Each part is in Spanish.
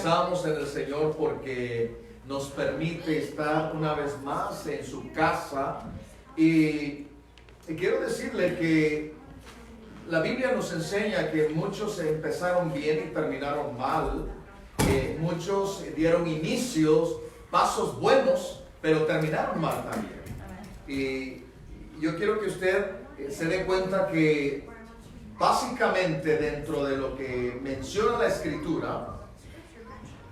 gozamos en el Señor porque nos permite estar una vez más en su casa. Y quiero decirle que la Biblia nos enseña que muchos empezaron bien y terminaron mal. Muchos dieron inicios, pasos buenos, pero terminaron mal también. Y yo quiero que usted se dé cuenta que básicamente dentro de lo que menciona la Escritura,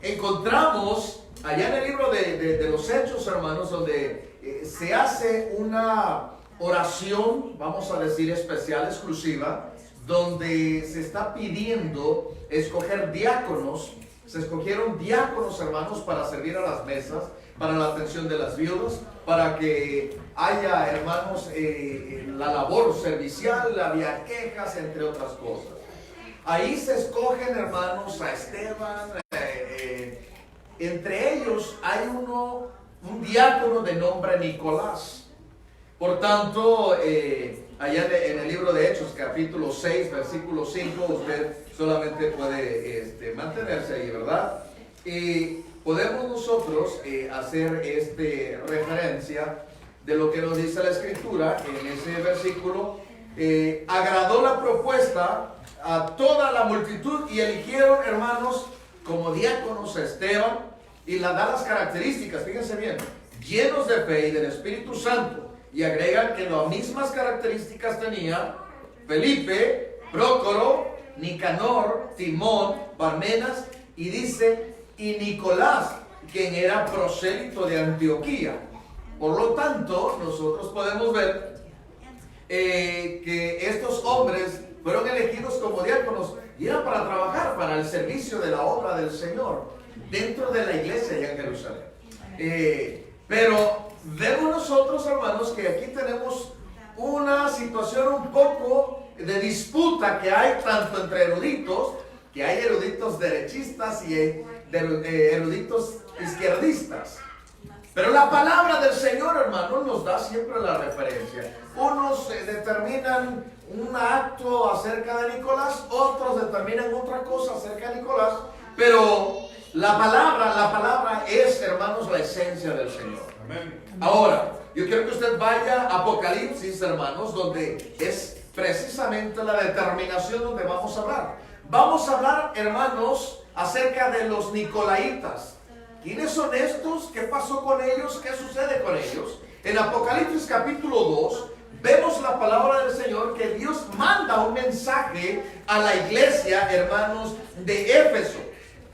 encontramos allá en el libro de los Hechos, hermanos, donde se hace una oración, vamos a decir especial, exclusiva, donde se está pidiendo escoger diáconos. Se escogieron diáconos, hermanos, para servir a las mesas, para la atención de las viudas, para que haya, hermanos, la labor servicial, había quejas, entre otras cosas. Ahí se escogen, hermanos, a Esteban. Entre ellos hay un diácono de nombre Nicolás. Por tanto, allá en el libro de Hechos, capítulo 6, versículo 5, usted solamente puede mantenerse ahí, ¿verdad? Y podemos nosotros hacer referencia de lo que nos dice la Escritura en ese versículo. Agradó la propuesta a toda la multitud y eligieron, hermanos, como diáconos a Esteban, y le da las características, fíjense bien, llenos de fe y del Espíritu Santo, y agregan que las mismas características tenía Felipe, Prócoro, Nicanor, Timón, Parmenas, y dice, y Nicolás, quien era prosélito de Antioquía. Por lo tanto, nosotros podemos ver que estos hombres fueron elegidos como diáconos y eran para trabajar para el servicio de la obra del Señor dentro de la iglesia allá en Jerusalén. Pero vemos nosotros, hermanos, que aquí tenemos una situación un poco de disputa que hay tanto entre eruditos, que hay eruditos derechistas y eruditos izquierdistas. Pero la palabra del Señor, hermanos, nos da siempre la referencia. Unos determinan un acto acerca de Nicolás, otros determinan otra cosa acerca de Nicolás, pero la palabra es, hermanos, la esencia del Señor. Amén. Ahora, yo quiero que usted vaya a Apocalipsis, hermanos, donde es precisamente la determinación donde vamos a hablar. Vamos a hablar, hermanos, acerca de los Nicolaitas. ¿Quiénes son estos? ¿Qué pasó con ellos? ¿Qué sucede con ellos? En Apocalipsis capítulo 2 vemos la palabra del Señor que Dios manda un mensaje a la iglesia, hermanos, de Éfeso.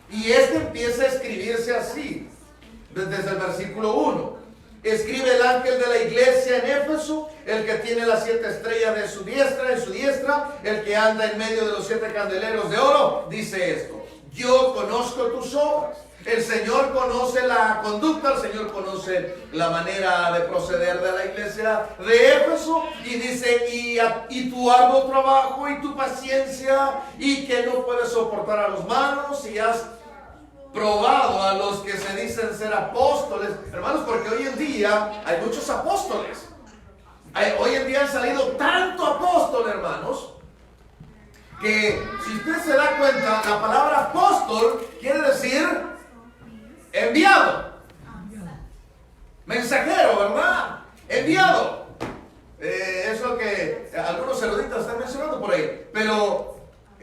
Y empieza a escribirse así, desde el versículo 1. Escribe el ángel de la iglesia en Éfeso, el que tiene las 7 estrellas en su diestra, el que anda en medio de los 7 candeleros de oro, dice esto: yo conozco tus obras. El Señor conoce la conducta, el Señor conoce la manera de proceder de la iglesia de Éfeso, y dice, y tu arduo trabajo y tu paciencia, y que no puedes soportar a los malos, y has probado a los que se dicen ser apóstoles. Hermanos, porque hoy en día hay muchos apóstoles. Hoy en día han salido tanto apóstol, hermanos, que si usted se da cuenta, la palabra apóstol quiere decir enviado, mensajero, ¿verdad? Enviado. Eso que algunos eruditos están mencionando por ahí. Pero,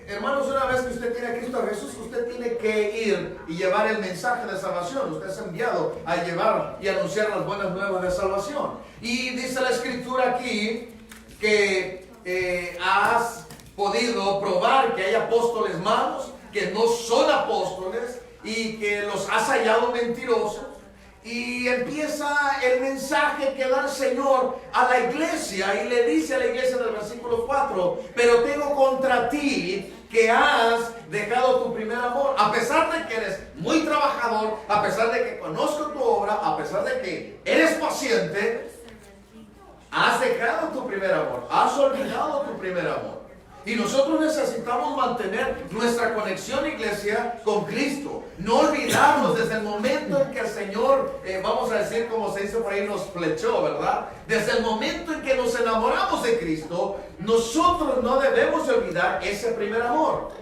hermanos, una vez que usted tiene a Cristo Jesús, usted tiene que ir y llevar el mensaje de salvación. Usted es enviado a llevar y anunciar las buenas nuevas de salvación. Y dice la Escritura aquí que has podido probar que hay apóstoles malos, que no son apóstoles, y que los has hallado mentirosos. Y empieza el mensaje que da el Señor a la iglesia, y le dice a la iglesia en el versículo 4: pero tengo contra ti que has dejado tu primer amor. A pesar de que eres muy trabajador, a pesar de que conozco tu obra, a pesar de que eres paciente, has dejado tu primer amor, has olvidado tu primer amor. Y nosotros necesitamos mantener nuestra conexión, iglesia, con Cristo. No olvidarnos desde el momento en que el Señor, vamos a decir como se dice por ahí, nos flechó, ¿verdad? Desde el momento en que nos enamoramos de Cristo, nosotros no debemos de olvidar ese primer amor.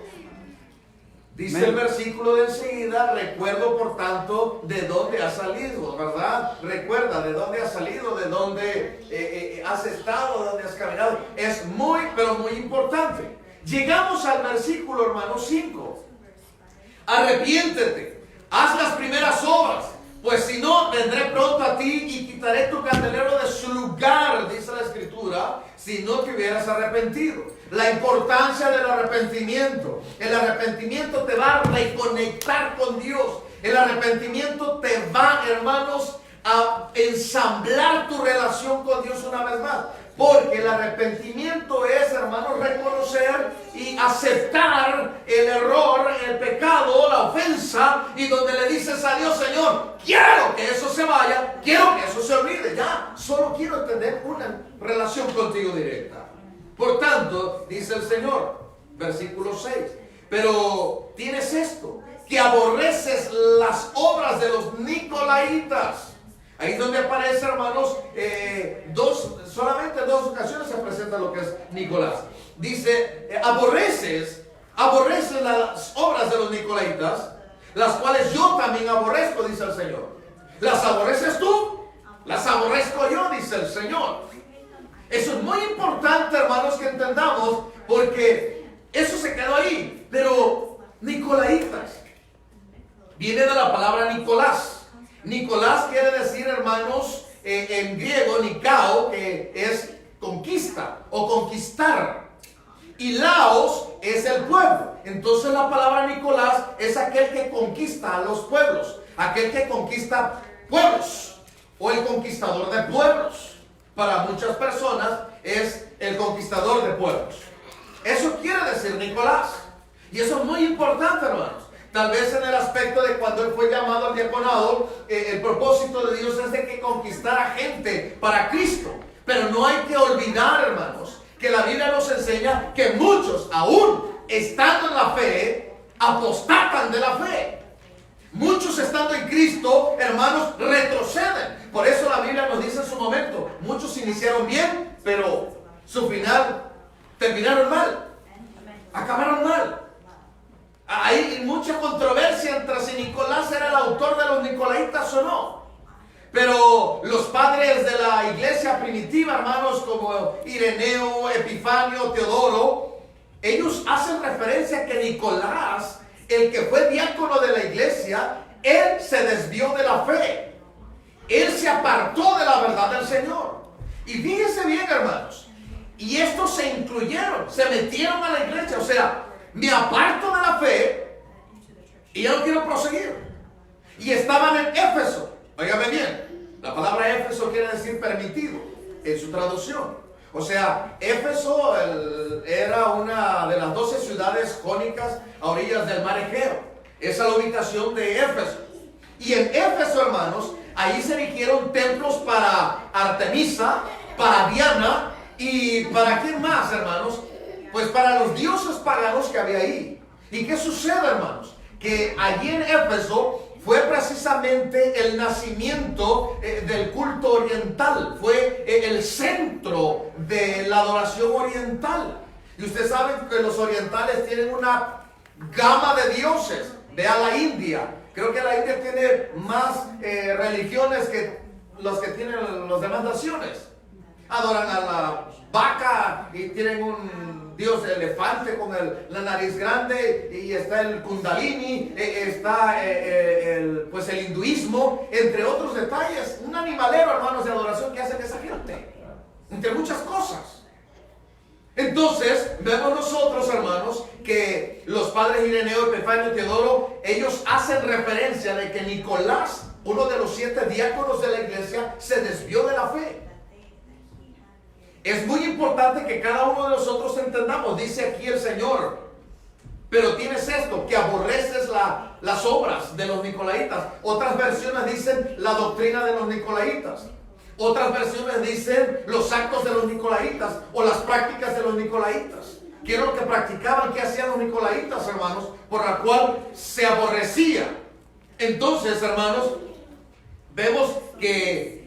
Dice Amen. el versículo de enseguida, recuerdo por tanto de dónde has salido, ¿verdad? Recuerda de dónde has salido, de dónde has estado, de dónde has caminado. Es muy, pero muy importante. Llegamos al versículo, hermano, 5. Arrepiéntete, haz las primeras obras, pues si no, vendré pronto a ti y quitaré tu candelero de su lugar, dice la Escritura, si no te hubieras arrepentido. La importancia del arrepentimiento. El arrepentimiento te va a reconectar con Dios. El arrepentimiento te va, hermanos, a ensamblar tu relación con Dios una vez más. Porque el arrepentimiento es, hermanos, reconocer y aceptar el error, el pecado, la ofensa, y donde le dices a Dios, Señor, quiero que eso se vaya, quiero que eso se olvide, ya, solo quiero tener una relación contigo directa. Por tanto, dice el Señor, versículo 6, pero tienes esto, que aborreces las obras de los nicolaitas. Ahí es donde aparece, hermanos, solamente en 2 ocasiones se presenta lo que es Nicolás. Dice, aborreces las obras de los nicolaitas, las cuales yo también aborrezco, dice el Señor. ¿Las aborreces tú? Las aborrezco yo, dice el Señor. Eso es muy importante, hermanos, que entendamos, porque eso se quedó ahí. Pero nicolaitas viene de la palabra Nicolás. Nicolás quiere decir, hermanos, en griego, Nikao, que es conquista o conquistar. Y Laos es el pueblo. Entonces la palabra Nicolás es aquel que conquista a los pueblos, aquel que conquista pueblos, o el conquistador de pueblos. Para muchas personas es el conquistador de pueblos. Eso quiere decir Nicolás. Y eso es muy importante, hermanos. Tal vez en el aspecto de cuando él fue llamado al diaconado, el propósito de Dios es de que conquistara gente para Cristo. Pero no hay que olvidar, hermanos, que la Biblia nos enseña que muchos, aún estando en la fe, apostatan de la fe. Muchos estando en Cristo, hermanos, retroceden. Por eso la Biblia nos dice en su momento, muchos iniciaron bien, pero su final terminaron mal. Acabaron mal. Hay mucha controversia entre si Nicolás era el autor de los nicolaitas o no. Pero los padres de la iglesia primitiva, hermanos, como Ireneo, Epifanio, Teodoro, ellos hacen referencia a que Nicolás, el que fue diácono de la iglesia, él se desvió de la fe. Él se apartó de la verdad del Señor. Y fíjense bien, hermanos, y estos se incluyeron, se metieron a la iglesia, o sea, me aparto de la fe y ya no quiero proseguir. Y estaban en Éfeso. Óigame bien, la palabra Éfeso quiere decir permitido en su traducción. O sea, Éfeso era una de las 12 ciudades jónicas a orillas del mar Egeo. Esa es la ubicación de Éfeso. Y en Éfeso, hermanos, ahí se erigieron templos para Artemisa, para Diana y para quién más, hermanos. Pues para los dioses paganos que había ahí. ¿Y qué sucede, hermanos? Que allí en Éfeso fue precisamente el nacimiento del culto oriental. Fue el centro de la adoración oriental. Y ustedes saben que los orientales tienen una gama de dioses. Vea la India. Creo que la India tiene más religiones que los que tienen las demás naciones. Adoran a la vaca y tienen un dios elefante con la nariz grande, y está el kundalini, está el hinduismo, entre otros detalles. Un animalero, hermanos, de adoración que hacen esa gente, entre muchas cosas. Entonces vemos nosotros, hermanos, que los padres Ireneo, Epifanio y Teodoro, ellos hacen referencia de que Nicolás, uno de los 7 diáconos de la iglesia, se desvió de la fe. Es muy importante que cada uno de nosotros entendamos. Dice aquí el Señor, pero tienes esto, que aborreces las obras de los nicolaitas. Otras versiones dicen la doctrina de los nicolaitas. Otras versiones dicen los actos de los nicolaitas o las prácticas de los nicolaitas. ¿Qué era lo que practicaban? ¿Qué hacían los nicolaitas, hermanos? Por la cual se aborrecía. Entonces, hermanos, vemos que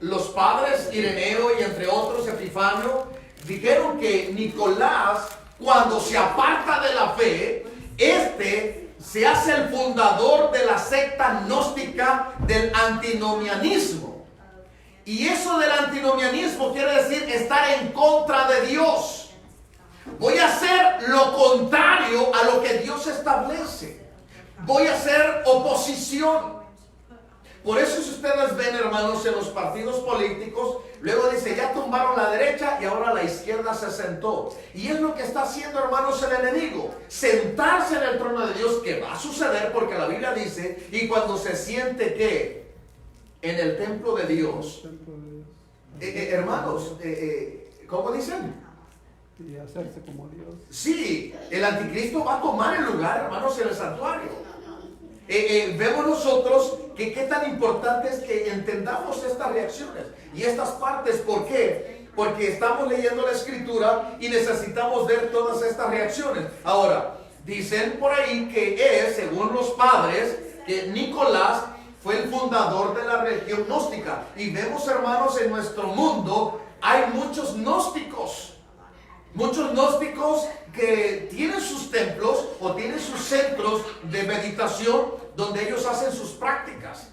los padres Ireneo y entre otros Epifanio dijeron que Nicolás, cuando se aparta de la fe, Este se hace el fundador de la secta gnóstica del antinomianismo. Y eso del antinomianismo quiere decir estar en contra de Dios. Voy a hacer lo contrario a lo que Dios establece. Voy a hacer oposición. Por eso si ustedes ven, hermanos, en los partidos políticos, luego dice, ya tumbaron la derecha y ahora la izquierda se sentó. Y es lo que está haciendo, hermanos, el enemigo. Sentarse en el trono de Dios, que va a suceder porque la Biblia dice, y cuando se siente que en el templo de Dios, hermanos, ¿cómo dicen? Y hacerse como Dios. Sí, el anticristo va a tomar el lugar, hermanos, en el santuario. Vemos nosotros que qué tan importante es que entendamos estas reacciones y estas partes. ¿Por qué? Porque estamos leyendo la escritura y necesitamos ver todas estas reacciones. Ahora, dicen por ahí que es, según los padres, que Nicolás fue el fundador de la religión gnóstica. Y vemos, hermanos, en nuestro mundo hay muchos gnósticos. Muchos gnósticos que tienen sus templos o tienen sus centros de meditación donde ellos hacen sus prácticas.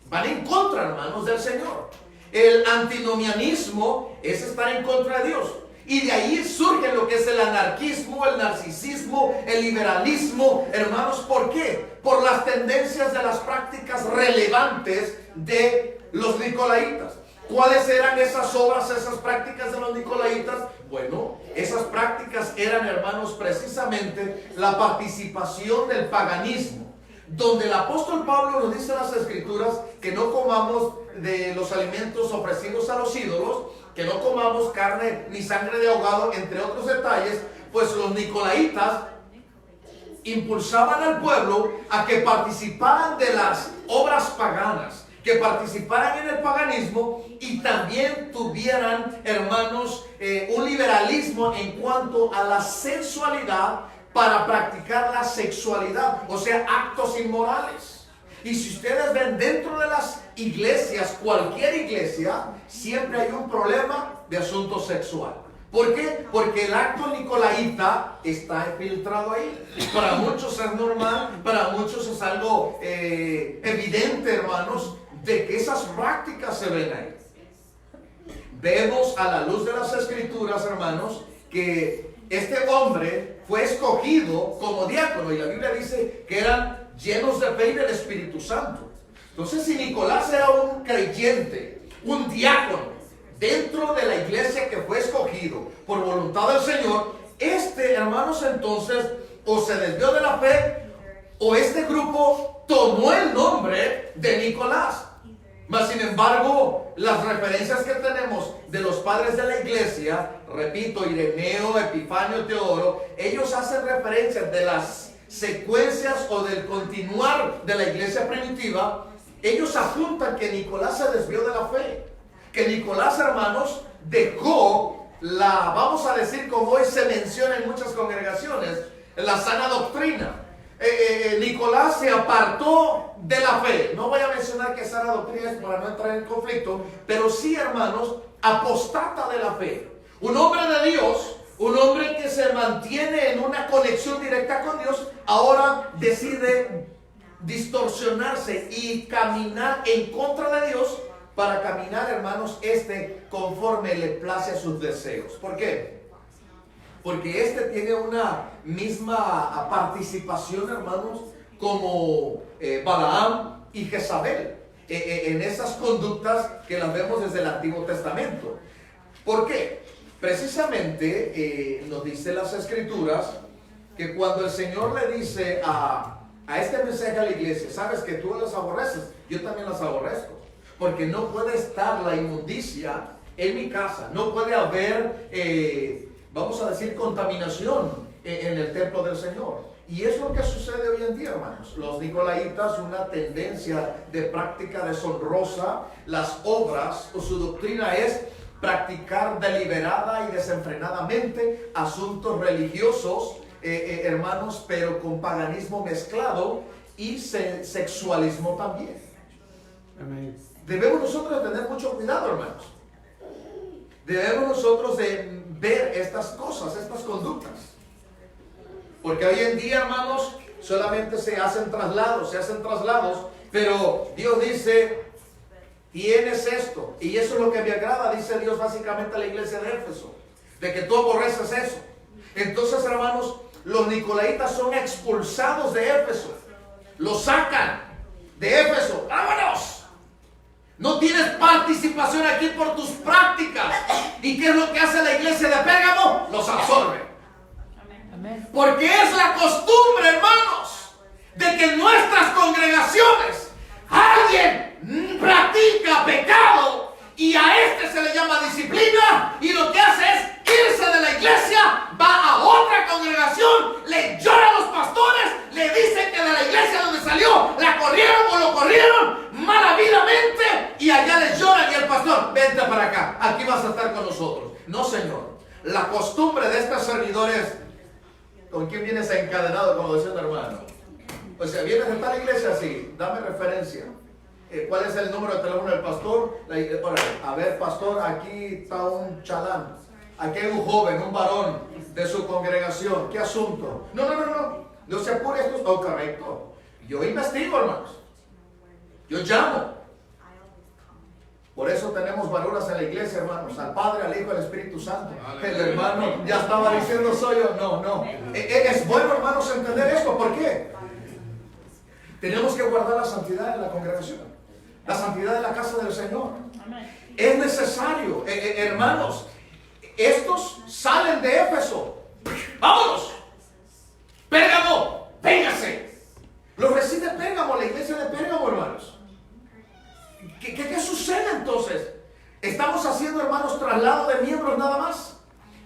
Van en contra, hermanos, del Señor. El antinomianismo es estar en contra de Dios. Y de ahí surge lo que es el anarquismo, el narcisismo, el liberalismo. Hermanos, ¿por qué? Por las tendencias de las prácticas relevantes de los nicolaitas. ¿Cuáles eran esas obras, esas prácticas de los nicolaitas? Bueno, esas prácticas eran, hermanos, precisamente la participación del paganismo, donde el apóstol Pablo nos dice en las escrituras que no comamos de los alimentos ofrecidos a los ídolos, que no comamos carne ni sangre de ahogado, entre otros detalles. Pues los nicolaitas impulsaban al pueblo a que participaran de las obras paganas, que participaran en el paganismo y también tuvieran, hermanos, un liberalismo en cuanto a la sensualidad para practicar la sexualidad, o sea, actos inmorales. Y si ustedes ven dentro de las iglesias, cualquier iglesia, siempre hay un problema de asunto sexual. ¿Por qué? Porque el acto nicolaita está infiltrado ahí. Para muchos es normal, para muchos es algo evidente, hermanos, de que esas prácticas se ven ahí. Vemos a la luz de las escrituras, hermanos, que este hombre fue escogido como diácono y la Biblia dice que eran llenos de fe y del Espíritu Santo. Entonces, si Nicolás era un creyente, un diácono dentro de la iglesia que fue escogido por voluntad del Señor, hermanos, entonces o se desvió de la fe o este grupo tomó el nombre de Nicolás. Mas sin embargo, las referencias que tenemos de los padres de la iglesia, repito, Ireneo, Epifanio, Teodoro, ellos hacen referencias de las secuencias o del continuar de la iglesia primitiva. Ellos apuntan que Nicolás se desvió de la fe, que Nicolás, hermanos, dejó vamos a decir como hoy se menciona en muchas congregaciones, la sana doctrina. Nicolás se apartó de la fe. No voy a mencionar que sana doctrina es para no entrar en conflicto, pero sí, hermanos, apostata de la fe. Un hombre de Dios, un hombre que se mantiene en una conexión directa con Dios, ahora decide distorsionarse y caminar en contra de Dios para caminar, hermanos, conforme le place a sus deseos. ¿Por qué? Porque tiene una misma participación, hermanos, como Balaam y Jezabel, en esas conductas que las vemos desde el Antiguo Testamento. ¿Por qué? Precisamente nos dice las Escrituras que cuando el Señor le dice a este mensaje a la iglesia, sabes que tú las aborreces, yo también las aborrezco, porque no puede estar la inmundicia en mi casa, no puede haber vamos a decir contaminación en el templo del Señor. Y es lo que sucede hoy en día, hermanos. Los nicolaitas, una tendencia de práctica deshonrosa, las obras o su doctrina es practicar deliberada y desenfrenadamente asuntos religiosos, hermanos, pero con paganismo mezclado y sexualismo también. Amén. Debemos nosotros tener mucho cuidado, hermanos. Debemos nosotros de ver estas cosas, estas conductas. Porque hoy en día, hermanos, solamente se hacen traslados, pero Dios dice, tienes esto, y eso es lo que me agrada, dice Dios básicamente a la iglesia de Éfeso, de que tú aborreces eso. Entonces, hermanos, los nicolaitas son expulsados de Éfeso, los sacan de Éfeso, ¡vámonos! No tienes participación aquí por tus prácticas. ¿Y qué es lo que hace la iglesia de Pérgamo? Los absorbe. Porque es la costumbre, hermanos, de que en nuestras congregaciones alguien practica pecado y a este se le llama disciplina, y lo que hace es irse de la iglesia, va a otra congregación, le llora a los pastores, le dicen que de la iglesia donde salió la corrieron o lo corrieron maravillosamente, y allá les lloran, y el pastor, vente para acá, aquí vas a estar con nosotros. No, señor. La costumbre de estos servidores, ¿con quién vienes encadenado, como decía un hermano? O sea, vienes de tal iglesia, sí, dame referencia. ¿Cuál es el número de teléfono del pastor? A ver, pastor, aquí está un chalán. Aquí hay un joven, un varón de su congregación. ¿Qué asunto? No se apure, esto es correcto. Yo investigo, hermanos. Yo llamo. Por eso tenemos varuras en la iglesia, hermanos. Al Padre, al Hijo, al Espíritu Santo. El hermano ya estaba diciendo, soy yo. No. Es bueno, hermanos, entender esto. ¿Por qué? Tenemos que guardar la santidad en la congregación. La santidad de la casa del Señor. Es necesario, hermanos. Estos salen de Éfeso. ¡Vámonos! Pérgamo, véngase. Los recibe Pérgamo, la iglesia de Pérgamo, hermanos. ¿Qué sucede entonces? ¿Estamos haciendo, hermanos, traslado de miembros nada más?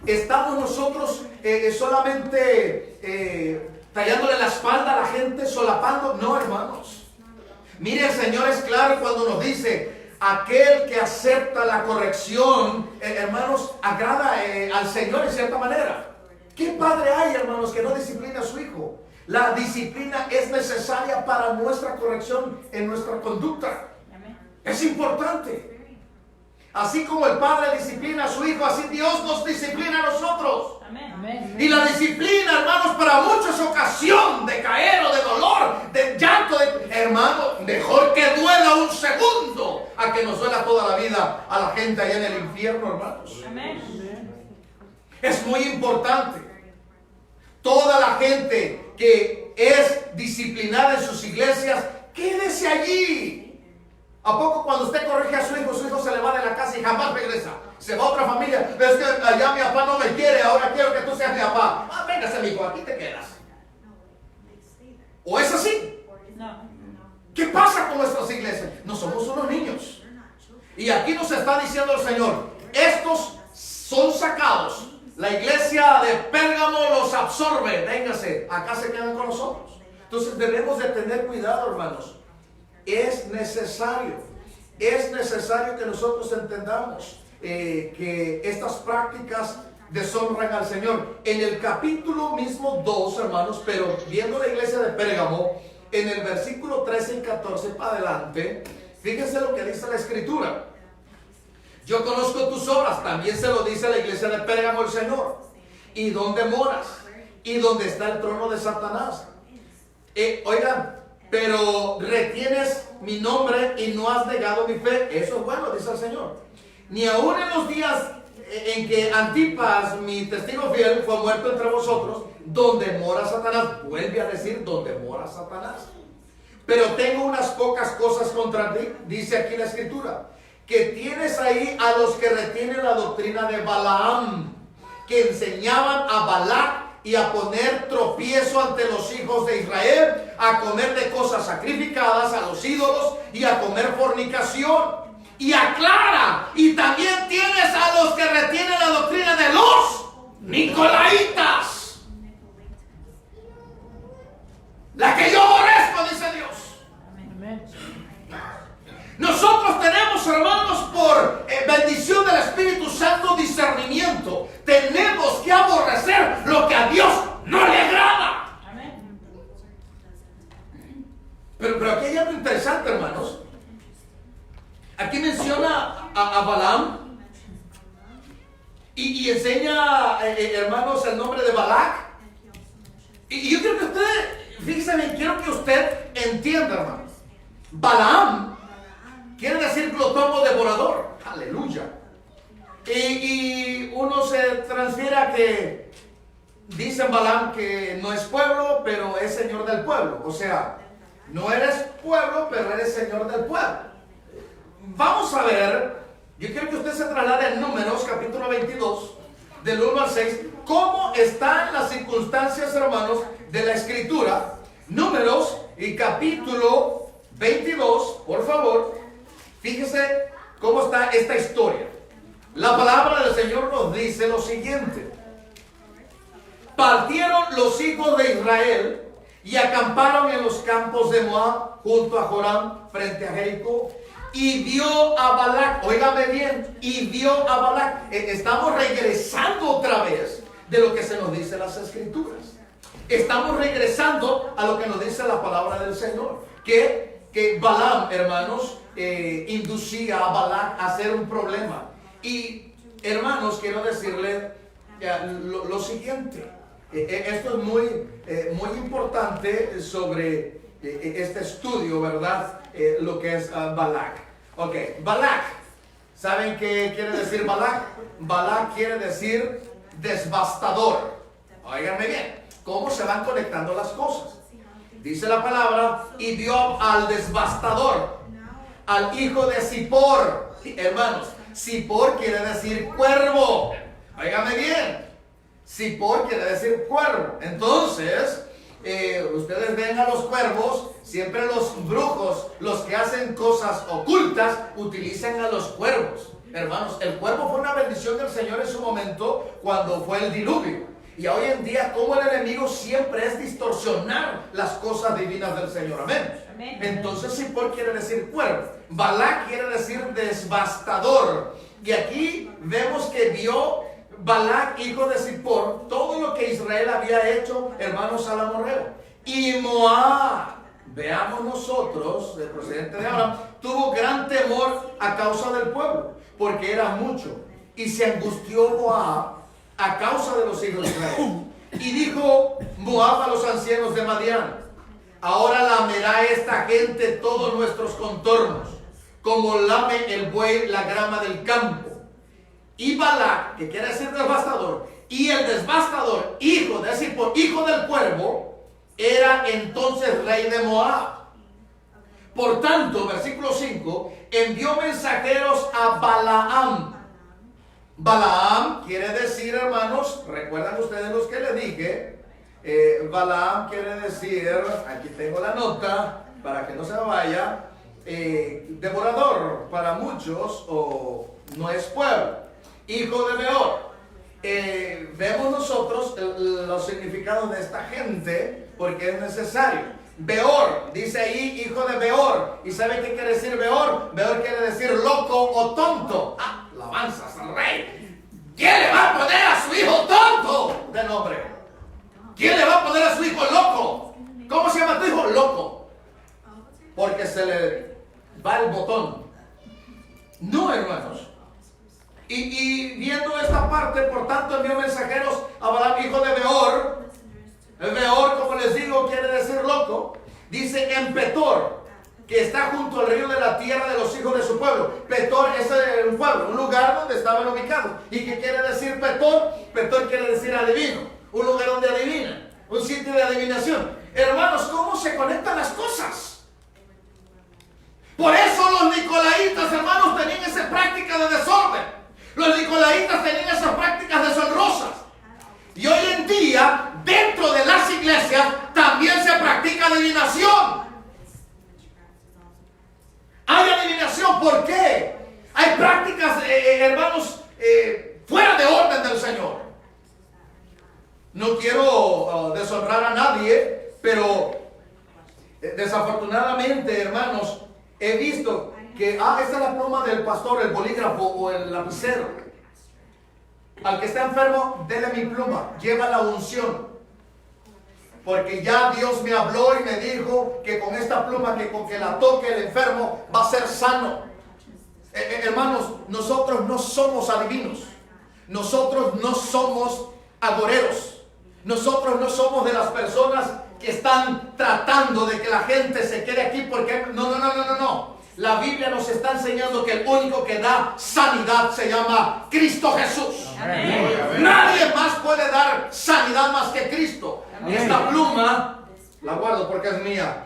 ¿Estamos nosotros solamente tallándole la espalda a la gente, solapando? No, hermanos. Mire, el Señor es claro cuando nos dice, aquel que acepta la corrección, hermanos, agrada al Señor en cierta manera. ¿Qué padre hay, hermanos, que no disciplina a su hijo? La disciplina es necesaria para nuestra corrección en nuestra conducta. Es importante. Así como el padre disciplina a su hijo, así Dios nos disciplina a nosotros. Amén. Y la disciplina, hermanos, para muchos es ocasión de caer o de dolor, de llanto, hermano, mejor que duela un segundo a que nos duela toda la vida a la gente allá en el infierno, hermanos. Amén. Es muy importante. Toda la gente que es disciplinada en sus iglesias, quédese allí. ¿A poco cuando usted corrige a su hijo se le va de la casa y jamás regresa? Se va a otra familia. Es que allá mi papá no me quiere, ahora quiero que tú seas mi papá. Véngase, amigo, aquí te quedas. ¿O es así? No. ¿Qué pasa con nuestras iglesias? No somos unos niños. Y aquí nos está diciendo el Señor, estos son sacados. La iglesia de Pérgamo los absorbe. Véngase, acá se quedan con nosotros. Entonces debemos de tener cuidado, hermanos. Es necesario que nosotros entendamos que estas prácticas deshonran al Señor. En el capítulo mismo 2, hermanos, pero viendo la iglesia de Pérgamo, en el versículo 13 y 14 para adelante, fíjense lo que dice la Escritura. Yo conozco tus obras, también se lo dice a la iglesia de Pérgamo el Señor. ¿Y dónde moras? ¿Y dónde está el trono de Satanás? Oigan, pero retienes mi nombre y no has negado mi fe. Eso es bueno, dice el Señor. Ni aún en los días en que Antipas, mi testigo fiel, fue muerto entre vosotros, donde mora Satanás. Vuelve a decir, donde mora Satanás. Pero tengo unas pocas cosas contra ti, dice aquí la Escritura, que tienes ahí a los que retienen la doctrina de Balaam, que enseñaban a Balac y a poner tropiezo ante los hijos de Israel, a comer de cosas sacrificadas a los ídolos y a comer fornicación. Y aclara, y también tienes a los que retienen la doctrina de los nicolaitas, la que yo aborrezco, dice Dios. Nosotros tenemos, hermanos, por bendición del Espíritu Santo, discernimiento. Tenemos que aborrecer lo que a Dios no le agrada. Pero aquí hay algo interesante, hermanos. Aquí menciona a Balaam y enseña, hermanos, el nombre de Balac. Y yo quiero que usted, fíjese bien, quiero que usted entienda, hermanos. Balaam quiere decir glotón o devorador. Aleluya. Y uno se transfiere a que dicen Balaam que no es pueblo, pero es señor del pueblo. O sea, no eres pueblo, pero eres señor del pueblo. Vamos a ver, yo quiero que usted se traslade en Números, capítulo 22, del 1 al 6, cómo están las circunstancias, hermanos, de la escritura. Números y capítulo 22, por favor, fíjese cómo está esta historia. La palabra del Señor nos dice lo siguiente: partieron los hijos de Israel y acamparon en los campos de Moab junto a Joram frente a Jericó. Y vio a Balac, óigame bien, y vio a Balac. Estamos regresando otra vez de lo que se nos dice en las escrituras. Estamos regresando a lo que nos dice la palabra del Señor. Que Balaam, hermanos, inducía a Balac a hacer un problema. Y hermanos, quiero decirle lo siguiente. Esto es muy importante sobre este estudio, ¿verdad? Lo que es Balac. Ok, Balac. ¿Saben qué quiere decir Balac? Balac quiere decir desbastador. Óiganme bien, ¿cómo se van conectando las cosas? Dice la palabra, y vio al desbastador, al hijo de Zippor. Hermanos, Zippor quiere decir cuervo. Óiganme bien, Zippor quiere decir cuervo. Entonces, ustedes ven a los cuervos, siempre los brujos, los que hacen cosas ocultas, utilizan a los cuervos. Hermanos, el cuervo fue una bendición del Señor en su momento cuando fue el diluvio. Y hoy en día, como el enemigo siempre es distorsionar las cosas divinas del Señor. Amén. Amén. Entonces, Zippor quiere decir cuervo. Balac quiere decir desbastador. Y aquí vemos que vio Balac, hijo de Zippor, todo lo que Israel había hecho, hermanos, al amorreo. Y Moab, veamos nosotros, el procedente de Abraham, tuvo gran temor a causa del pueblo, porque era mucho. Y se angustió Moab a causa de los hijos de Israel. Y dijo Moab a los ancianos de Madián: ahora lamerá esta gente todos nuestros contornos, como lame el buey la grama del campo. Y Balac, que quiere decir desbastador, y el desbastador, hijo de Zippor, hijo del cuervo, era entonces rey de Moab. Por tanto, versículo 5, envió mensajeros a Balaam. Balaam quiere decir, hermanos, recuerdan ustedes los que les dije, Balaam quiere decir, aquí tengo la nota para que no se vaya, devorador para muchos, o no es pueblo. Hijo de Beor. Vemos nosotros los significados de esta gente porque es necesario. Beor, dice ahí hijo de Beor. ¿Y sabe qué quiere decir Beor? Beor quiere decir loco o tonto. Ah, alabanzas al rey. ¿Quién le va a poner a su hijo tonto de nombre? ¿Quién le va a poner a su hijo loco? ¿Cómo se llama tu hijo? Loco. Porque se le va el botón. No, hermanos. Y viendo esta parte, por tanto envió mensajeros a Balaam, hijo de Beor. El Beor, como les digo, quiere decir loco. Dice en Petor, que está junto al río de la tierra de los hijos de su pueblo. Petor es un pueblo, un lugar donde estaban ubicados. ¿Y qué quiere decir Petor? Petor quiere decir adivino, un lugar donde adivinan, un sitio de adivinación. Hermanos, ¿cómo se conectan las cosas? Por eso los nicolaitas, hermanos, tenían esa práctica de desorden. Los nicolaitas tenían esas prácticas deshonrosas. Y hoy en día, dentro de las iglesias, también se practica adivinación. Hay adivinación, ¿por qué? Hay prácticas, hermanos, fuera de orden del Señor. No quiero deshonrar a nadie, pero desafortunadamente, hermanos, he visto que, esta es la pluma del pastor, el bolígrafo o el lapicero. Al que está enfermo, dele mi pluma, lleva la unción. Porque ya Dios me habló y me dijo que con esta pluma, que con que la toque el enfermo, va a ser sano. Hermanos, nosotros no somos adivinos. Nosotros no somos agoreros. Nosotros no somos de las personas que están tratando de que la gente se quede aquí porque... No. La Biblia nos está enseñando que el único que da sanidad se llama Cristo Jesús. Amén. Nadie más puede dar sanidad más que Cristo. Amén. Esta pluma la guardo porque es mía.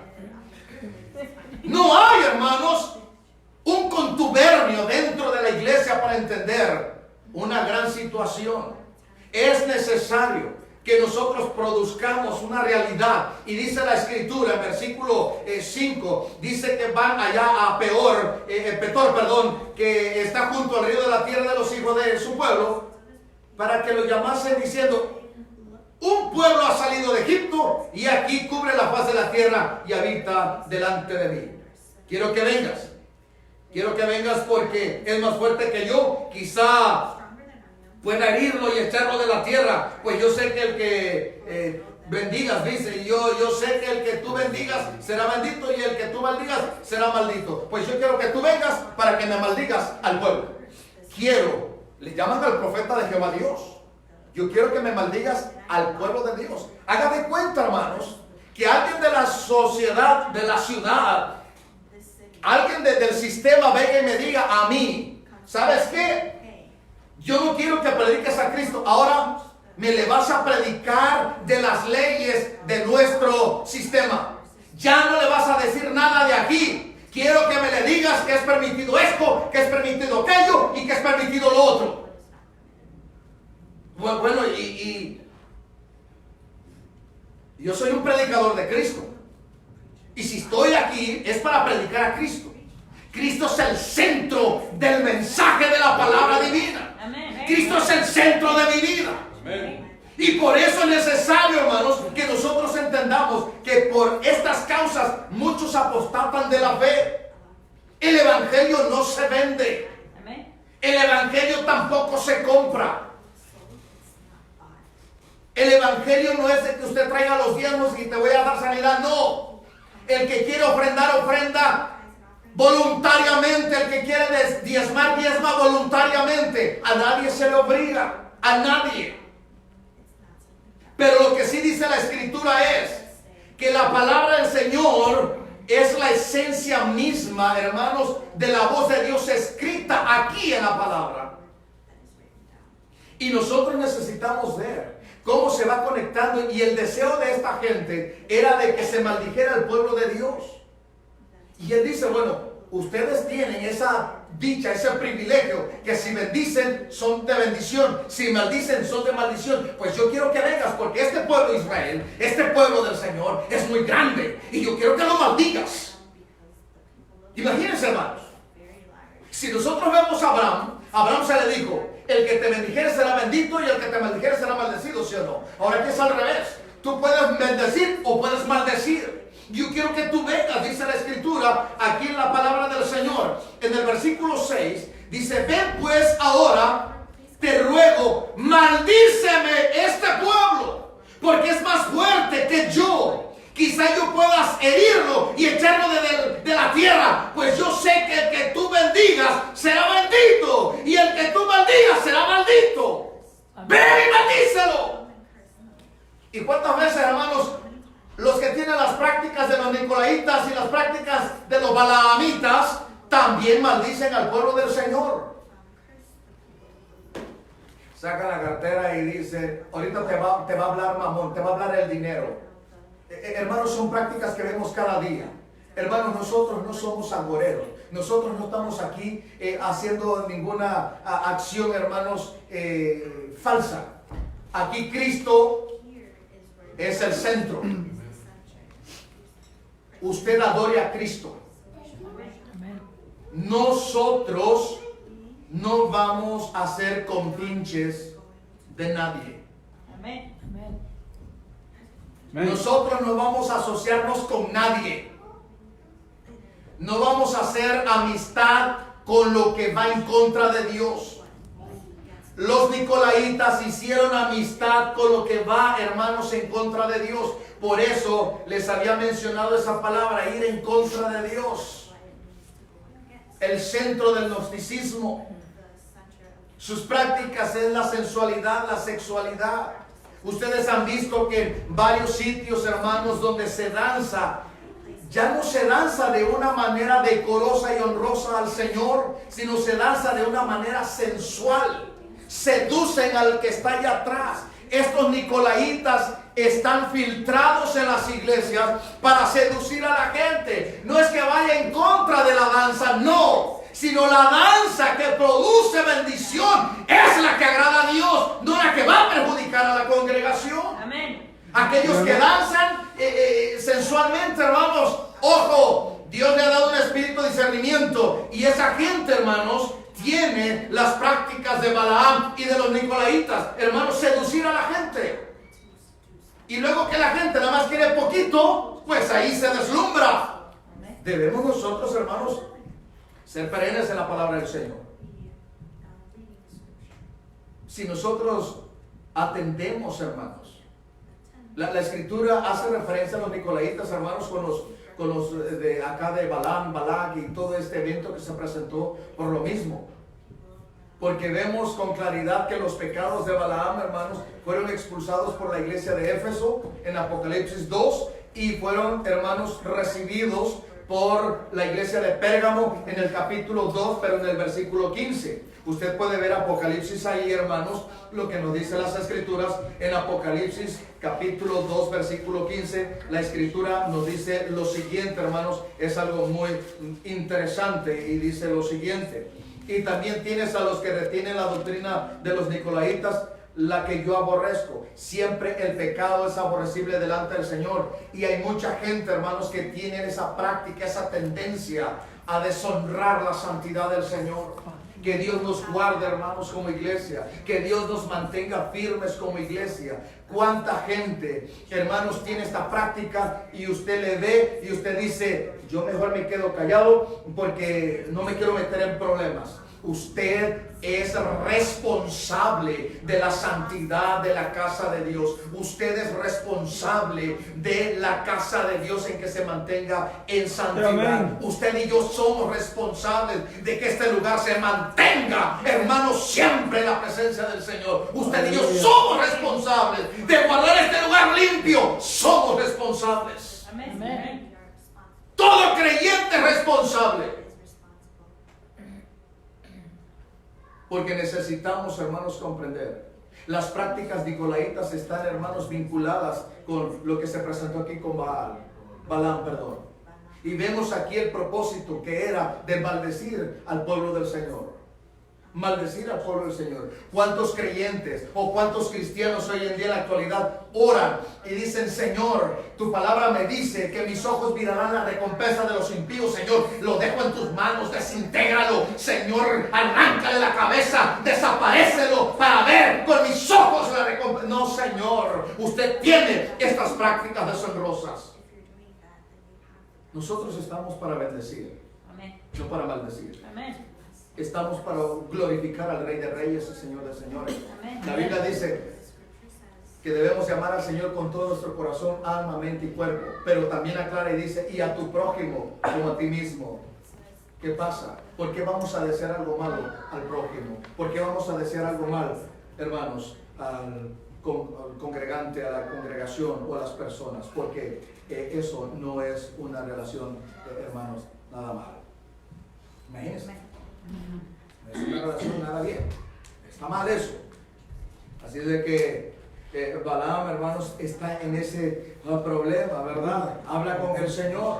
No hay, hermanos, un contubernio dentro de la iglesia para entender una gran situación. Es necesario que nosotros produzcamos una realidad. Y dice la escritura en versículo 5, dice que van allá a Petor, que está junto al río de la tierra de los hijos de su pueblo, para que lo llamasen diciendo: un pueblo ha salido de Egipto y aquí cubre la faz de la tierra y habita delante de mí. Quiero que vengas porque es más fuerte que yo. Quizá pueda herirlo y echarlo de la tierra. Pues yo sé que el que bendigas, dice, yo sé que el que tú bendigas será bendito y el que tú maldigas será maldito. Pues yo quiero que tú vengas para que me maldigas al pueblo. Le llaman al profeta de Jehová Dios. Yo quiero que me maldigas al pueblo de Dios. Haga de cuenta, hermanos, que alguien de la sociedad, de la ciudad, alguien del sistema venga y me diga a mí: ¿sabes qué? Yo no quiero que prediques a Cristo. Ahora me le vas a predicar de las leyes de nuestro sistema. Ya no le vas a decir nada de aquí. Quiero que me le digas que es permitido esto, que es permitido aquello y que es permitido lo otro. Bueno, y yo soy un predicador de Cristo. Y si estoy aquí es para predicar a Cristo. Cristo es el centro del mensaje de la palabra divina. Amén. Cristo es el centro de mi vida. Amén. Y por eso es necesario, hermanos, que nosotros entendamos que por estas causas muchos apostatan de la fe. El evangelio no se vende. Amén. El evangelio tampoco se compra. El evangelio no es de que usted traiga los diezmos y te voy a dar sanidad. No. El que quiere ofrendar, ofrenda voluntariamente. El que quiere diezmar, diezma voluntariamente. A nadie se le obliga. A nadie. Pero lo que sí dice la escritura es que la palabra del Señor es la esencia misma, hermanos, de la voz de Dios escrita aquí en la palabra. Y nosotros necesitamos ver cómo se va conectando. Y el deseo de esta gente era de que se maldijera el pueblo de Dios. Y él dice: bueno, ustedes tienen esa dicha, ese privilegio, que si bendicen son de bendición, si maldicen son de maldición. Pues yo quiero que vengas, porque este pueblo de Israel, este pueblo del Señor es muy grande, y yo quiero que lo maldigas. Imagínense, hermanos, si nosotros vemos a Abraham se le dijo: el que te bendijere será bendito y el que te maldijere será maldecido, ¿sí o no? Ahora aquí es al revés. Tú puedes bendecir o puedes maldecir. Yo quiero que tú vengas, dice la escritura aquí en la palabra del Señor. En el versículo 6 dice: ven pues ahora, te ruego, maldíceme este pueblo, porque es más fuerte que yo. Quizá yo puedas herirlo y echarlo de la tierra. Pues yo sé que el que tú bendigas será bendito, y el que tú maldigas será maldito. Ven y maldícelo. ¿Y cuántas veces, hermanos, los que tienen las prácticas de los nicolaitas y las prácticas de los balaamitas también maldicen al pueblo del Señor? Saca la cartera y dice: ahorita te va a hablar mamón, te va a hablar el dinero. Hermanos, son prácticas que vemos cada día. Hermanos, nosotros no somos agoreros. Nosotros no estamos aquí haciendo ninguna acción, hermanos, falsa. Aquí Cristo es el centro. Usted adore a Cristo. Nosotros no vamos a ser compinches de nadie. Amén. Nosotros no vamos a asociarnos con nadie. No vamos a hacer amistad con lo que va en contra de Dios. Los nicolaitas hicieron amistad con lo que va, hermanos, en contra de Dios. Por eso les había mencionado esa palabra: ir en contra de Dios. El centro del gnosticismo, sus prácticas es la sensualidad, la sexualidad. Ustedes han visto que en varios sitios, hermanos, donde se danza, ya no se danza de una manera decorosa y honrosa al Señor, sino se danza de una manera sensual. Seducen al que está allá atrás. Estos nicolaitas están filtrados en las iglesias para seducir a la gente. No es que vaya en contra de la danza, no, sino la danza que produce bendición es la que agrada a Dios, no la que va a perjudicar a la congregación. Amén. Aquellos que danzan sensualmente, hermanos, ojo, Dios le ha dado un espíritu de discernimiento, y esa gente, hermanos, tiene las prácticas de Balaam y de los nicolaitas, hermanos, seducir a la gente. Y luego que la gente nada más quiere poquito, pues ahí se deslumbra. Debemos nosotros, hermanos, ser perennes en la palabra del Señor. Si nosotros atendemos, hermanos, la escritura hace referencia a los nicolaitas, hermanos, con los de acá de Balaam, Balac y todo este evento que se presentó por lo mismo. Porque vemos con claridad que los pecados de Balaam, hermanos, fueron expulsados por la iglesia de Éfeso en Apocalipsis 2 y fueron, hermanos, recibidos por la iglesia de Pérgamo en el capítulo 2, pero en el versículo 15. Usted puede ver Apocalipsis ahí, hermanos, lo que nos dice las escrituras en Apocalipsis capítulo 2, versículo 15. La escritura nos dice lo siguiente, hermanos, es algo muy interesante y dice lo siguiente. Y también tienes a los que retienen la doctrina de los nicolaitas, la que yo aborrezco. Siempre el pecado es aborrecible delante del Señor. Y hay mucha gente, hermanos, que tienen esa práctica, esa tendencia a deshonrar la santidad del Señor. Que Dios nos guarde, hermanos, como iglesia. Que Dios nos mantenga firmes como iglesia. ¿Cuánta gente, hermanos, tiene esta práctica y usted le ve y usted dice, yo mejor me quedo callado porque no me quiero meter en problemas? Usted es responsable de la santidad de la casa de Dios. Usted es responsable de la casa de Dios en que se mantenga en santidad. Amén. Usted y yo somos responsables de que este lugar se mantenga, hermanos, siempre en la presencia del Señor. Usted y yo somos responsables de guardar este lugar limpio. Somos responsables. Amén. Amén. Todo creyente es responsable. Porque necesitamos, hermanos, comprender. Las prácticas nicolaitas están, hermanos, vinculadas con lo que se presentó aquí con Balaam, perdón. Y vemos aquí el propósito que era de maldecir al pueblo del Señor. Maldecir al pueblo del Señor. ¿Cuántos creyentes o cuántos cristianos hoy en día en la actualidad oran y dicen, Señor, tu palabra me dice que mis ojos mirarán la recompensa de los impíos? Señor, lo dejo en tus manos, desintégralo. Señor, arráncale la cabeza, desaparécelo para ver con mis ojos la recompensa. No, Señor, usted tiene estas prácticas deshonrosas. Nosotros estamos para bendecir, Amén. no para maldecir. Amén. Estamos para glorificar al Rey de Reyes y Señor de Señores. Amén. La Biblia dice que debemos amar al Señor con todo nuestro corazón, alma, mente y cuerpo. Pero también aclara y dice, y a tu prójimo como a ti mismo. ¿Qué pasa? ¿Por qué vamos a desear algo malo al prójimo? ¿Por qué vamos a desear algo malo, hermanos, al congregante, a la congregación o a las personas? Porque eso no es una relación, hermanos, nada malo. Imagínense. No es una relación nada bien. Está mal eso. Así es de que Balaam, hermanos, está en ese problema, ¿verdad? Habla con el Señor.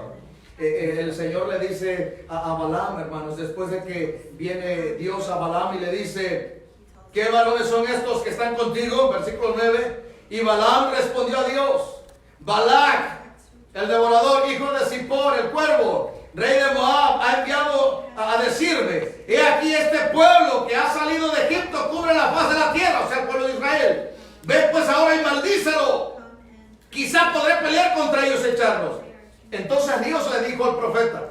El Señor le dice a Balaam, hermanos, después de que viene Dios a Balaam y le dice, ¿qué varones son estos que están contigo? Versículo 9. Y Balaam respondió a Dios, Balac, el devorador, hijo de Zippor, el cuervo, rey de Moab, ha enviado a decirme, he aquí este pueblo que ha salido de Egipto cubre la faz de la tierra, o sea, el pueblo de Israel. Ve pues ahora y maldícelo. Quizá podré pelear contra ellos y echarlos. Entonces Dios le dijo al profeta,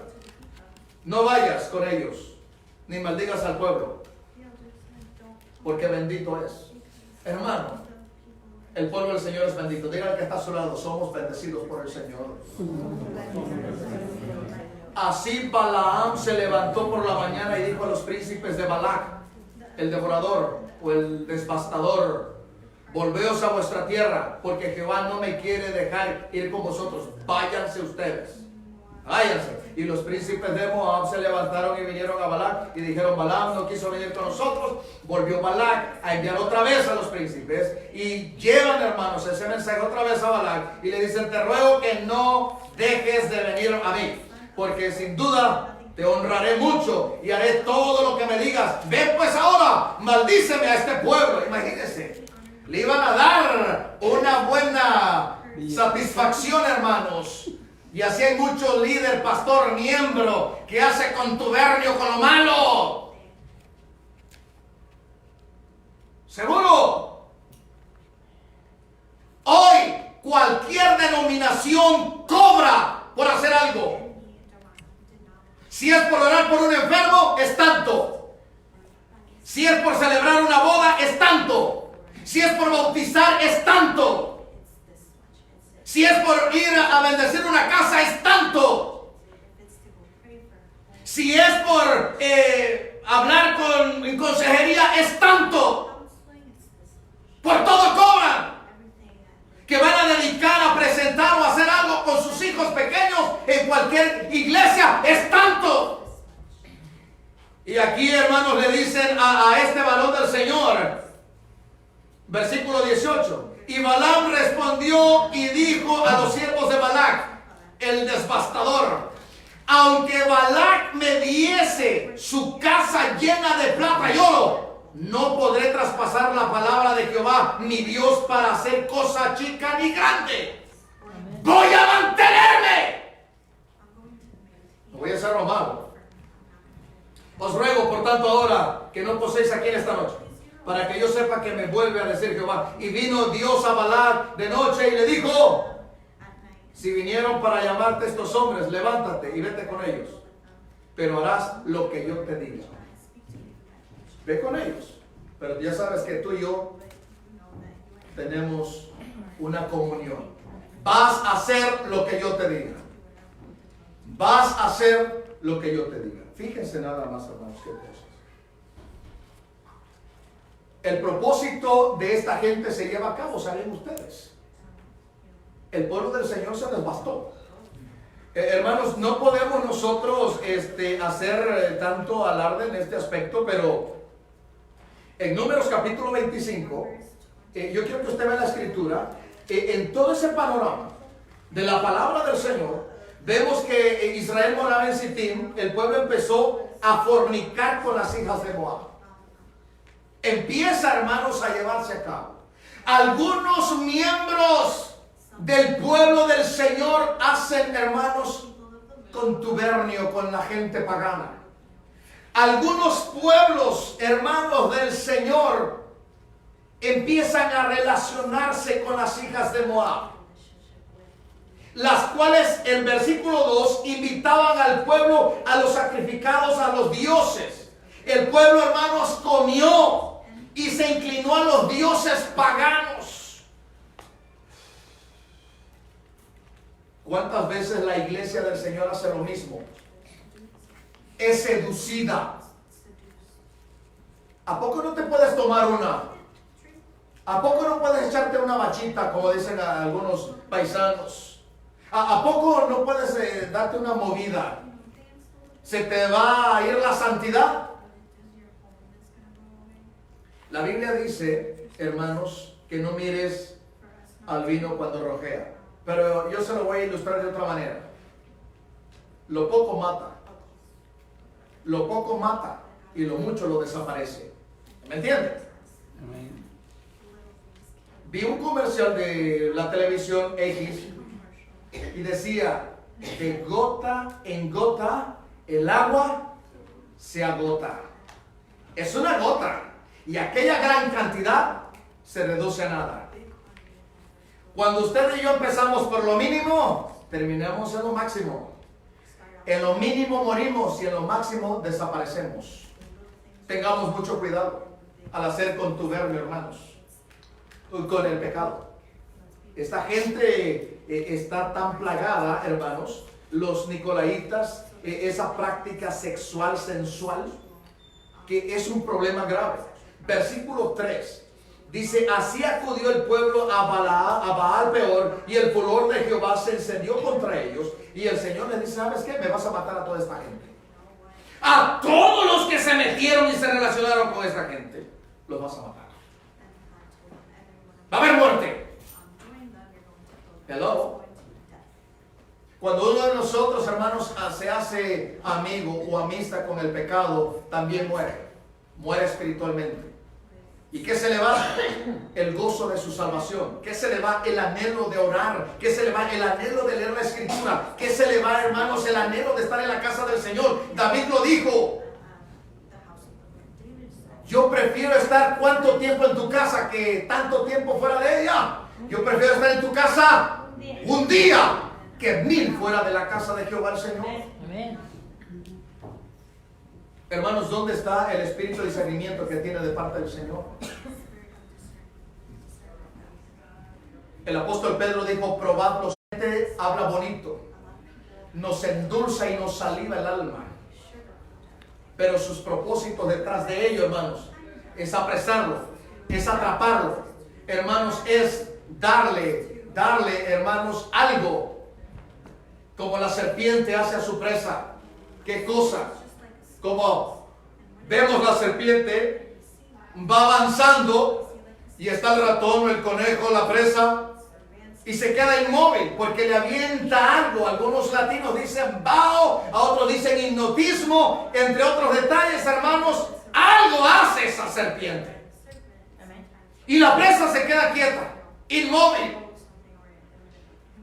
no vayas con ellos, ni maldigas al pueblo, porque bendito es. Hermano, el pueblo del Señor es bendito. Diga al que está a su lado, somos bendecidos por el Señor. Así Balaam se levantó por la mañana y dijo a los príncipes de Balac, el devorador o el devastador, volveos a vuestra tierra, porque Jehová no me quiere dejar ir con vosotros. Váyanse ustedes. Váyanse. Y los príncipes de Moab se levantaron y vinieron a Balac y dijeron: Balaam no quiso venir con nosotros. Volvió Balac a enviar otra vez a los príncipes y llevan, hermanos, ese mensaje otra vez a Balac y le dicen: te ruego que no dejes de venir a mí, porque sin duda te honraré mucho y haré todo lo que me digas. Ven pues ahora, maldíceme a este pueblo. Imagínense, le iban a dar una buena satisfacción, hermanos. Y así hay mucho líder, pastor, miembro que hace contubernio con lo malo. Seguro. Hoy cualquier denominación cobra por hacer algo. Si es por orar por un enfermo, es tanto. Si es por celebrar una boda, es tanto. Si es por bautizar, es tanto. Si es por ir a bendecir una casa, es tanto. Si es por hablar en consejería, es tanto. Por todo cobran. Que van a dedicar a presentar o hacer algo con sus hijos pequeños en cualquier iglesia, es tanto. Y aquí, hermanos, le dicen a este varón del Señor, versículo 18: y Balaam respondió y dijo a los siervos de Balac, el devastador: aunque Balac me diese su casa llena de plata y oro, no podré traspasar la palabra de Jehová, mi Dios, para hacer cosa chica ni grande. Voy a mantenerme. No voy a hacer lo malo. Os ruego, por tanto, ahora que no poséis aquí en esta noche, para que yo sepa que me vuelve a decir Jehová. Y vino Dios a Balac de noche y le dijo: si vinieron para llamarte estos hombres, levántate y vete con ellos, pero harás lo que yo te diga. Ve con ellos. Pero ya sabes que tú y yo tenemos una comunión. Vas a hacer lo que yo te diga. Vas a hacer lo que yo te diga. Fíjense nada más, hermanos, qué cosas. El propósito de esta gente se lleva a cabo, ¿saben ustedes? El pueblo del Señor se devastó. Hermanos, no podemos nosotros hacer tanto alarde en este aspecto, pero en Números capítulo 25, yo quiero que usted vea la escritura. En todo ese panorama de la palabra del Señor, vemos que Israel moraba en Sittim. El pueblo empezó a fornicar con las hijas de Moab. Empieza, hermanos, a llevarse a cabo. Algunos miembros del pueblo del Señor hacen, hermanos, contubernio con la gente pagana. Algunos pueblos, hermanos del Señor, empiezan a relacionarse con las hijas de Moab, las cuales en versículo 2 invitaban al pueblo a los sacrificados a los dioses. El pueblo, hermanos, comió y se inclinó a los dioses paganos. ¿Cuántas veces la iglesia del Señor hace lo mismo? Es seducida. ¿A poco no te puedes tomar una? ¿A poco no puedes echarte una bachita, como dicen algunos paisanos? ¿A poco no puedes darte una movida? ¿Se te va a ir la santidad? La Biblia dice, hermanos, que no mires al vino cuando rojea. Pero yo se lo voy a ilustrar de otra manera. Lo poco mata. Lo poco mata y lo mucho lo desaparece. ¿Me entiendes? Amén. Vi un comercial de la televisión X y decía: de gota en gota el agua se agota. Es una gota y aquella gran cantidad se reduce a nada. Cuando usted y yo empezamos por lo mínimo, terminamos en lo máximo. En lo mínimo morimos y en lo máximo desaparecemos. Tengamos mucho cuidado al hacer contubernio, hermanos, con el pecado. Esta gente está tan plagada, hermanos, los nicolaitas, esa práctica sexual sensual, que es un problema grave. Versículo 3. Dice, así acudió el pueblo a Baal Peor, y el furor de Jehová se encendió contra ellos. Y el Señor les dice, ¿sabes qué? Me vas a matar a toda esta gente. A todos los que se metieron y se relacionaron con esta gente, los vas a matar. Va a haber muerte. Hello. Cuando uno de nosotros, hermanos, se hace amigo o amistad con el pecado, también muere espiritualmente. ¿Y qué se le va? El gozo de su salvación. ¿Qué se le va? El anhelo de orar. ¿Qué se le va? El anhelo de leer la Escritura. ¿Qué se le va, hermanos? El anhelo de estar en la casa del Señor. David lo dijo. Yo prefiero estar cuánto tiempo en tu casa que tanto tiempo fuera de ella. Yo prefiero estar en tu casa un día que 1000 fuera de la casa de Jehová el Señor. Amén. Hermanos, ¿dónde está el espíritu de discernimiento que tiene de parte del Señor? El apóstol Pedro dijo, probadlo, gente habla bonito, nos endulza y nos saliva el alma. Pero sus propósitos detrás de ello, hermanos, es apresarlo, es atraparlo. Hermanos, es darle, hermanos, algo. Como la serpiente hace a su presa. ¿Qué cosa? Como vemos la serpiente va avanzando y está el ratón, el conejo, la presa y se queda inmóvil porque le avienta algo. Algunos latinos dicen bao, a otros dicen hipnotismo, entre otros detalles, hermanos. Algo hace esa serpiente y la presa se queda quieta, inmóvil.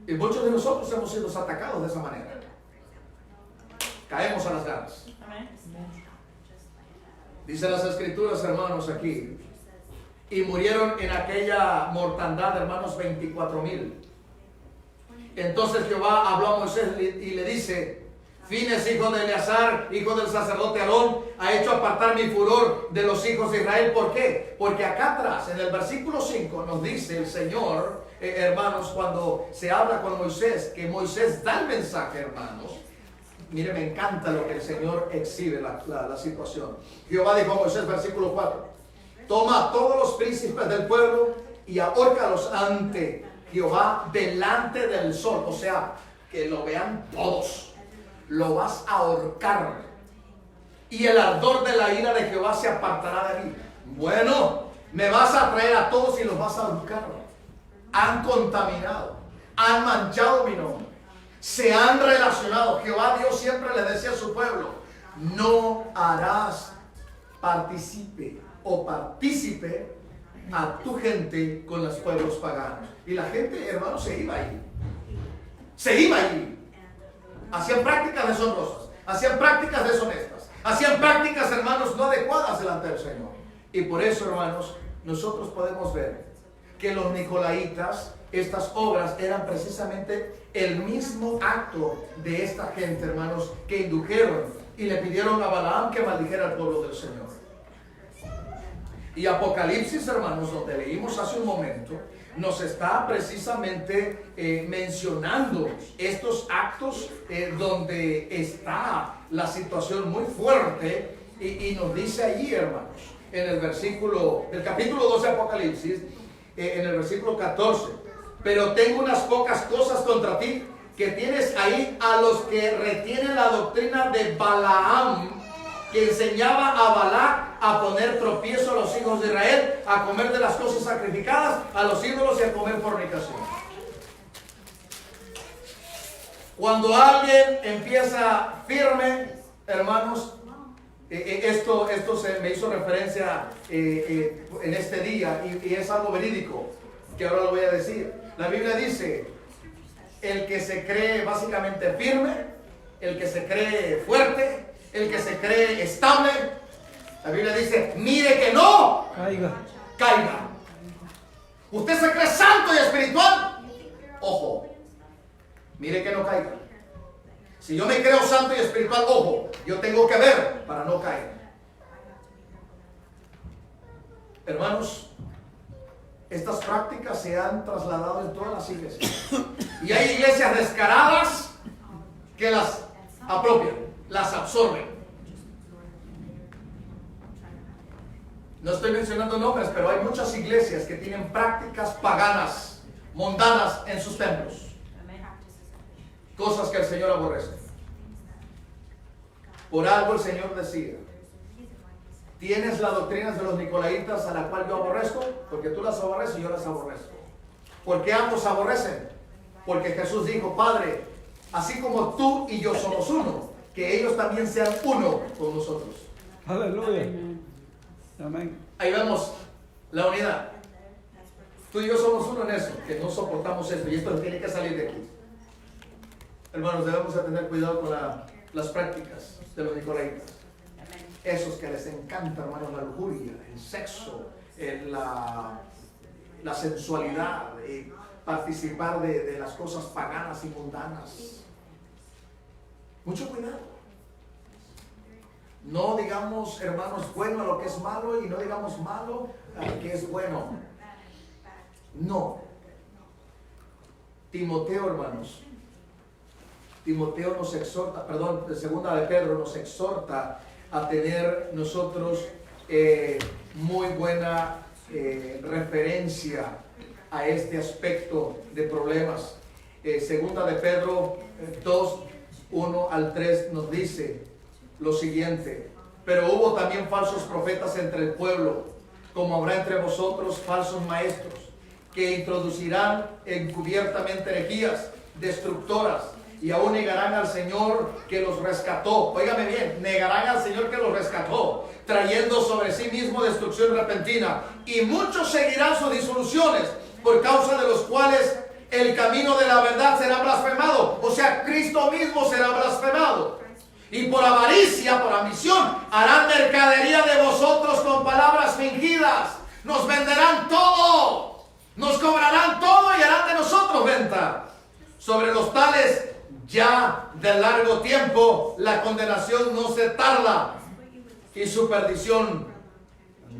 Y muchos de nosotros hemos sido atacados de esa manera. Caemos a las garras. Dice las Escrituras, hermanos, aquí. Y murieron en aquella mortandad, hermanos, 24,000. Entonces Jehová habló a Moisés y le dice, Fines, hijo de Eleazar, hijo del sacerdote Aarón, ha hecho apartar mi furor de los hijos de Israel. ¿Por qué? Porque acá atrás, en el versículo 5, nos dice el Señor, hermanos, cuando se habla con Moisés, que Moisés da el mensaje, hermanos. Mire, me encanta lo que el Señor exhibe la situación. Jehová dijo a Moisés, versículo 4, toma a todos los príncipes del pueblo y ahórcalos ante Jehová delante del sol. O sea, que lo vean todos. Lo vas a ahorcar. Y el ardor de la ira de Jehová se apartará de mí. Bueno, me vas a traer a todos y los vas a ahorcar. Han contaminado, han manchado mi nombre, se han relacionado. Jehová Dios siempre le decía a su pueblo, no harás partícipe a tu gente con los pueblos paganos. Y la gente, hermanos, se iba ahí. Hacían prácticas deshonrosas, hacían prácticas deshonestas, hacían prácticas, hermanos, no adecuadas delante del Señor. Y por eso, hermanos, nosotros podemos ver que los nicolaitas, estas obras eran precisamente el mismo acto de esta gente, hermanos, que indujeron y le pidieron a Balaam que maldijera al pueblo del Señor. Y Apocalipsis, hermanos, donde leímos hace un momento, nos está precisamente mencionando estos actos donde está la situación muy fuerte y nos dice allí, hermanos, en el versículo del capítulo 12 de Apocalipsis, en el versículo 14, pero tengo unas pocas cosas contra ti, que tienes ahí a los que retienen la doctrina de Balaam, que enseñaba a Balac a poner tropiezo a los hijos de Israel, a comer de las cosas sacrificadas a los ídolos y a comer fornicación. Cuando alguien empieza firme, hermanos, esto se me hizo referencia en este día y es algo verídico que ahora lo voy a decir. La Biblia dice, el que se cree básicamente firme, el que se cree fuerte, el que se cree estable, la Biblia dice, mire que no caiga. Usted se cree santo y espiritual, ojo, mire que no caiga. Si yo me creo santo y espiritual, ojo, yo tengo que ver para no caer. Hermanos, estas prácticas se han trasladado en todas las iglesias. Y hay iglesias descaradas que las apropian, las absorben. No estoy mencionando nombres, pero hay muchas iglesias que tienen prácticas paganas, mundanas en sus templos. Cosas que el Señor aborrece. Por algo el Señor decía: tienes las doctrinas de los nicolaitas, a la cual yo aborrezco, porque tú las aborreces y yo las aborrezco. ¿Por qué ambos aborrecen? Porque Jesús dijo: Padre, así como tú y yo somos uno, que ellos también sean uno con nosotros. Aleluya. Amén. Ahí vemos la unidad. Tú y yo somos uno en eso, que no soportamos esto, y esto tiene que salir de aquí. Hermanos, debemos de tener cuidado con las prácticas de los nicolaitas. Esos que les encanta, hermanos, la lujuria, el sexo, la sensualidad, participar de las cosas paganas y mundanas. Mucho cuidado. No digamos, hermanos, bueno a lo que es malo, y no digamos malo a lo que es bueno. No. Timoteo, hermanos, Timoteo nos exhorta, perdón, segunda de Pedro nos exhorta a tener nosotros muy buena referencia a este aspecto de problemas. Segunda de Pedro 2, 1 al 3 nos dice lo siguiente: pero hubo también falsos profetas entre el pueblo, como habrá entre vosotros falsos maestros, que introducirán encubiertamente herejías destructoras, y aún negarán al Señor que los rescató. Óigame bien, negarán al Señor que los rescató, trayendo sobre sí mismo destrucción repentina. Y muchos seguirán sus disoluciones, por causa de los cuales el camino de la verdad será blasfemado. O sea, Cristo mismo será blasfemado. Y por avaricia, por ambición, harán mercadería de vosotros con palabras fingidas. Nos venderán todo, nos cobrarán todo y harán de nosotros venta. Sobre los tales, ya de largo tiempo, la condenación no se tarda y su perdición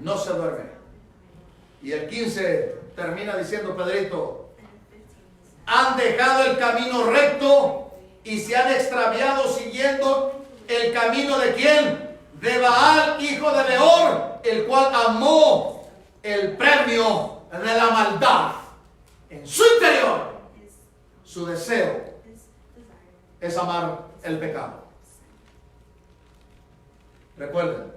no se duerme. Y el 15 termina diciendo Pedrito: han dejado el camino recto y se han extraviado siguiendo el camino de ¿quién? De Baal, hijo de Beor, el cual amó el premio de la maldad en su interior. Su deseo es amar el pecado. Recuerden: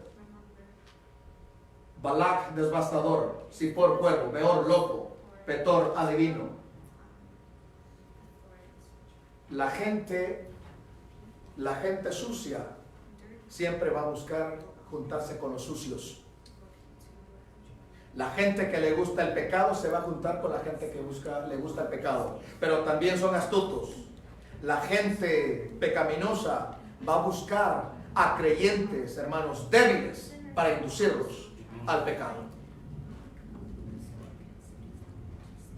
Balac, devastador; Zippor, cuervo; Beor, loco; Petor, adivino. La gente sucia siempre va a buscar juntarse con los sucios. La gente que le gusta el pecado se va a juntar con la gente que le gusta el pecado. Pero también son astutos. La gente pecaminosa va a buscar a creyentes, hermanos, débiles, para inducirlos al pecado.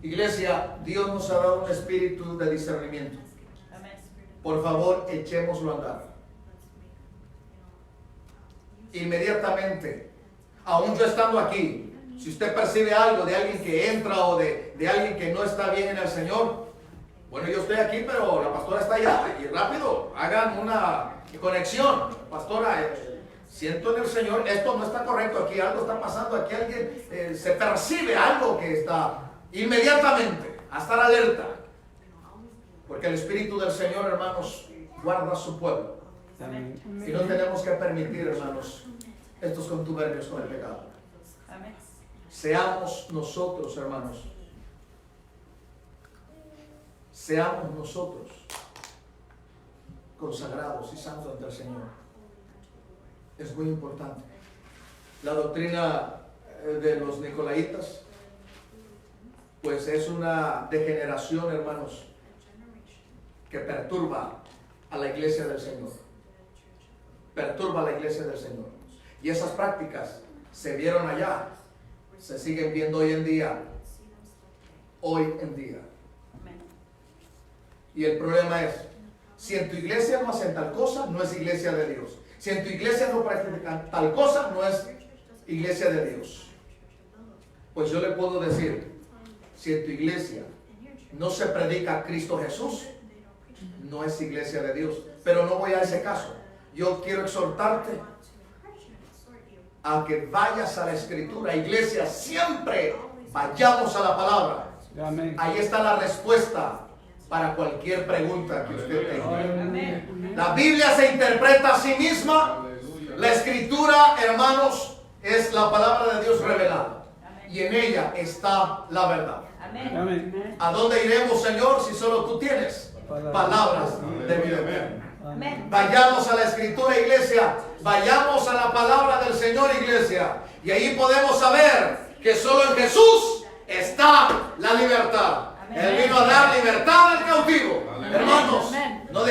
Iglesia, Dios nos ha dado un espíritu de discernimiento. Por favor, echémoslo a andar. Inmediatamente, aún yo estando aquí, si usted percibe algo de alguien que entra o de alguien que no está bien en el Señor, bueno, yo estoy aquí, pero la pastora está allá, y rápido, hagan una conexión. Pastora, siento en el Señor, esto no está correcto aquí, algo está pasando aquí, alguien se percibe algo que está inmediatamente a estar alerta. Porque el Espíritu del Señor, hermanos, guarda a su pueblo. Amén. Y no tenemos que permitir, hermanos, estos contubernios con el pecado. Amén. Seamos nosotros, hermanos, seamos nosotros consagrados y santos ante el Señor. Es muy importante. La doctrina de los nicolaitas, pues es una degeneración, hermanos, que perturba a la iglesia del Señor. Perturba a la iglesia del Señor. Y esas prácticas se vieron allá, se siguen viendo hoy en día. Hoy en día. Y el problema es: si en tu iglesia no hacen tal cosa, no es iglesia de Dios. Si en tu iglesia no practican tal cosa, no es iglesia de Dios. Pues yo le puedo decir: si en tu iglesia no se predica a Cristo Jesús, no es iglesia de Dios. Pero no voy a ese caso. Yo quiero exhortarte a que vayas a la Escritura. Iglesia, siempre vayamos a la palabra. Amén. Ahí está la respuesta para cualquier pregunta que usted tenga. Amén. La Biblia se interpreta a sí misma. La Escritura, hermanos, es la palabra de Dios revelada. Y en ella está la verdad. Amén. Amén. ¿A dónde iremos, Señor, si solo tú tienes palabras de vida eterna? Amén. Vayamos a la Escritura, iglesia. Vayamos a la palabra del Señor, iglesia. Y ahí podemos saber que solo en Jesús está la libertad. Él vino a dar libertad al cautivo. Hermanos, no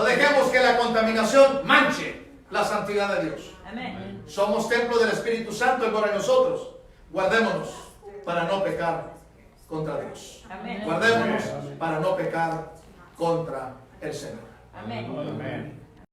dejemos que la contaminación manche la santidad de Dios. Amén. Somos templo del Espíritu Santo y por nosotros. Guardémonos para no pecar contra Dios. Amén. Guardémonos para no pecar contra el Señor. Amén. Amén.